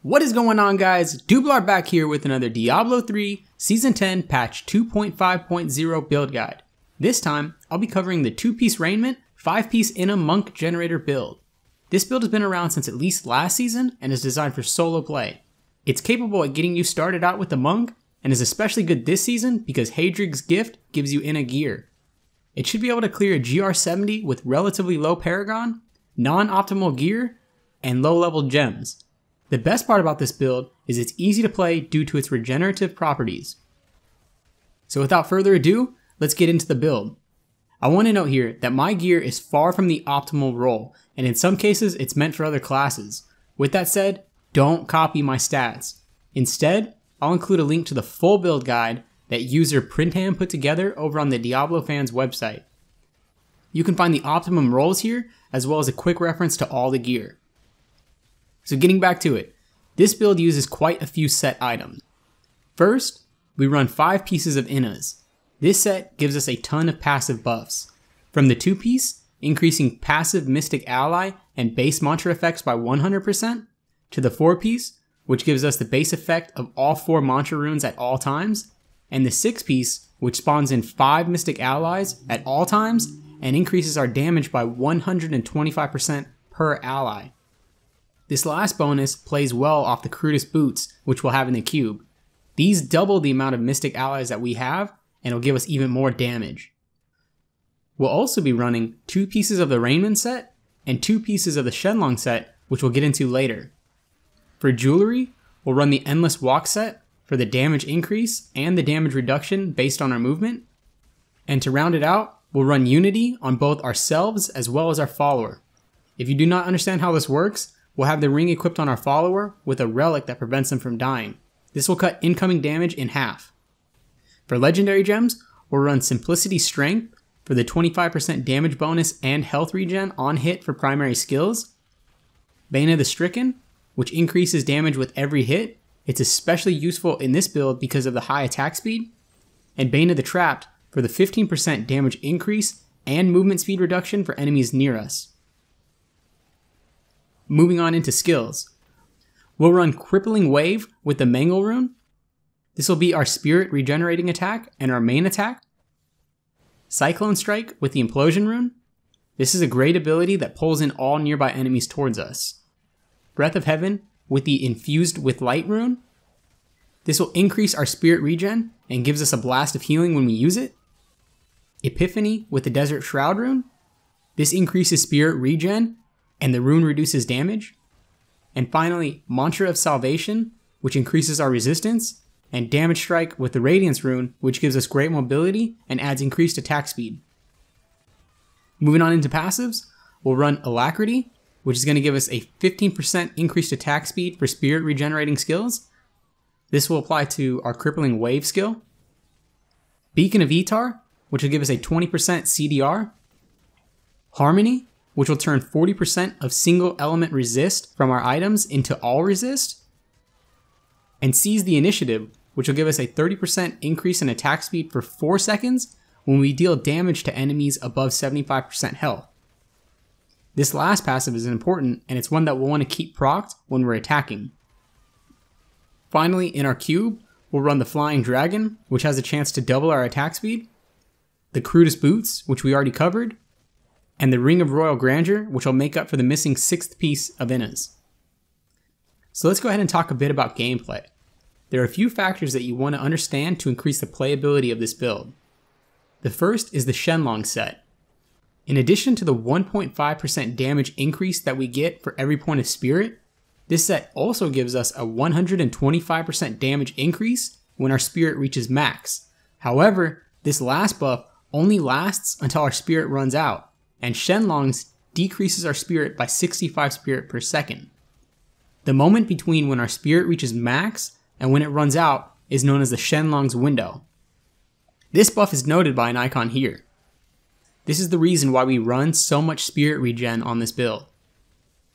What is going on, guys? Dublar back here with another Diablo 3 Season 10 Patch 2.5.0 build guide. This time, I'll be covering the 2-piece Raiment, 5-piece Inna Monk Generator build. This build has been around since at least last season and is designed for solo play. It's capable at getting you started out with the Monk, and is especially good this season because Hadrig's gift gives you Inna gear. It should be able to clear a GR70 with relatively low Paragon, non-optimal gear, and low-level gems. The best part about this build is it's easy to play due to its regenerative properties. So without further ado, let's get into the build. I want to note here that my gear is far from the optimal role, and in some cases it's meant for other classes. With that said, don't copy my stats. Instead, I'll include a link to the full build guide that user Printham put together over on the Diablo fans website. You can find the optimum roles here, as well as a quick reference to all the gear. So getting back to it, this build uses quite a few set items. First, we run 5 pieces of Innas. This set gives us a ton of passive buffs. From the 2-piece, increasing passive Mystic Ally and base mantra effects by 100%, to the 4-piece, which gives us the base effect of all 4 mantra runes at all times, and the 6-piece, which spawns in 5 Mystic Allies at all times and increases our damage by 125% per ally. This last bonus plays well off the crudest boots, which we'll have in the cube. These double the amount of Mystic Allies that we have, and will give us even more damage. We'll also be running 2 pieces of the Raiment set, and 2 pieces of the Shenlong set, which we'll get into later. For jewelry, we'll run the Endless Walk set for the damage increase and the damage reduction based on our movement. And to round it out, we'll run Unity on both ourselves as well as our follower. If you do not understand how this works, we'll have the ring equipped on our follower with a relic that prevents them from dying. This will cut incoming damage in half. For legendary gems, we'll run Simplicity Strength for the 25% damage bonus and health regen on hit for primary skills. Bane of the Stricken, which increases damage with every hit. It's especially useful in this build because of the high attack speed. And Bane of the Trapped for the 15% damage increase and movement speed reduction for enemies near us. Moving on into skills. We'll run Crippling Wave with the Mangle rune. This will be our spirit regenerating attack and our main attack. Cyclone Strike with the Implosion rune. This is a great ability that pulls in all nearby enemies towards us. Breath of Heaven with the Infused with Light rune. This will increase our spirit regen and gives us a blast of healing when we use it. Epiphany with the Desert Shroud rune. This increases spirit regen and the rune reduces damage. And finally, Mantra of Salvation, which increases our resistance, and Damage Strike with the Radiance rune, which gives us great mobility and adds increased attack speed. Moving on into passives, we'll run Alacrity, which is going to give us a 15% increased attack speed for spirit regenerating skills. This will apply to our Crippling Wave skill. Beacon of Etar, which will give us a 20% CDR. Harmony, which will turn 40% of single element resist from our items into all resist. And Seize the Initiative, which will give us a 30% increase in attack speed for 4 seconds when we deal damage to enemies above 75% health. This last passive is important, and it's one that we'll want to keep procced when we're attacking. Finally, in our cube, we'll run the Flying Dragon, which has a chance to double our attack speed, the Crudest Boots, which we already covered, and the Ring of Royal Grandeur, which will make up for the missing 6th piece of Innas. So let's go ahead and talk a bit about gameplay. There are a few factors that you want to understand to increase the playability of this build. The first is the Shenlong set. In addition to the 1.5% damage increase that we get for every point of spirit, this set also gives us a 125% damage increase when our spirit reaches max. However, this last buff only lasts until our spirit runs out, and Shenlong's decreases our spirit by 65 spirit per second. The moment between when our spirit reaches max and when it runs out is known as the Shenlong's window. This buff is noted by an icon here. This is the reason why we run so much spirit regen on this build.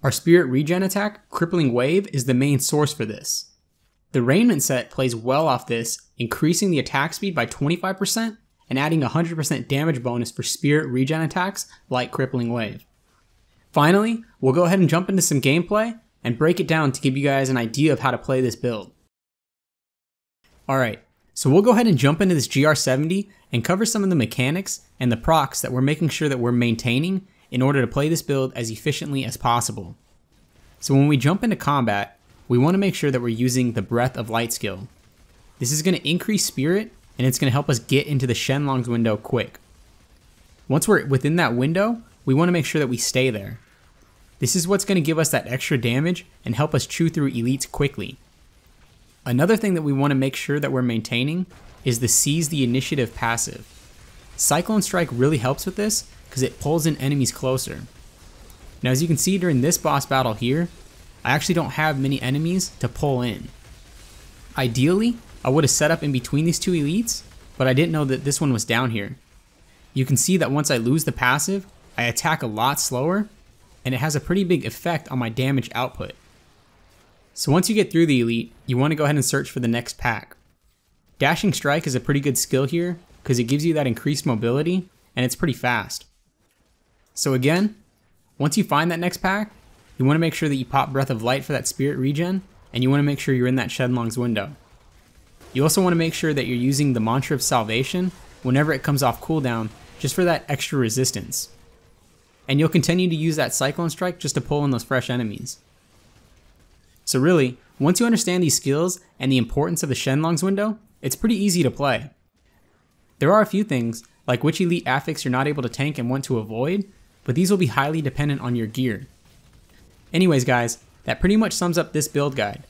Our spirit regen attack, Crippling Wave, is the main source for this. The Raiment set plays well off this, increasing the attack speed by 25% and adding a 100% damage bonus for spirit regen attacks like Crippling Wave. Finally, we'll go ahead and jump into some gameplay, and break it down to give you guys an idea of how to play this build. Alright, so we'll go ahead and jump into this GR70 and cover some of the mechanics and the procs that we're making sure that we're maintaining in order to play this build as efficiently as possible. So when we jump into combat, we want to make sure that we're using the Breath of Light skill. This is going to increase spirit, and it's going to help us get into the Shenlong's window quick. Once we're within that window, we want to make sure that we stay there. This is what's going to give us that extra damage and help us chew through elites quickly. Another thing that we want to make sure that we're maintaining is the Seize the Initiative passive. Cyclone Strike really helps with this because it pulls in enemies closer. Now as you can see during this boss battle here, I actually don't have many enemies to pull in. Ideally, I would have set up in between these two elites, but I didn't know that this one was down here. You can see that once I lose the passive, I attack a lot slower, and it has a pretty big effect on my damage output. So once you get through the elite, you want to go ahead and search for the next pack. Dashing Strike is a pretty good skill here, because it gives you that increased mobility, and it's pretty fast. So again, once you find that next pack, you want to make sure that you pop Breath of Light for that spirit regen, and you want to make sure you're in that Shenlong's window. You also want to make sure that you're using the Mantra of Salvation whenever it comes off cooldown, just for that extra resistance. And you'll continue to use that Cyclone Strike just to pull in those fresh enemies. So really, once you understand these skills and the importance of the Shenlong's window, it's pretty easy to play. There are a few things, like which elite affix you're not able to tank and want to avoid, but these will be highly dependent on your gear. Anyways guys, that pretty much sums up this build guide.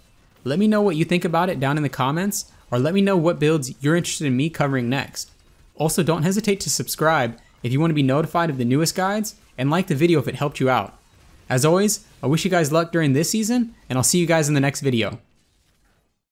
Let me know what you think about it down in the comments, or let me know what builds you're interested in me covering next. Also, don't hesitate to subscribe if you want to be notified of the newest guides, and like the video if it helped you out. As always, I wish you guys luck during this season, and I'll see you guys in the next video.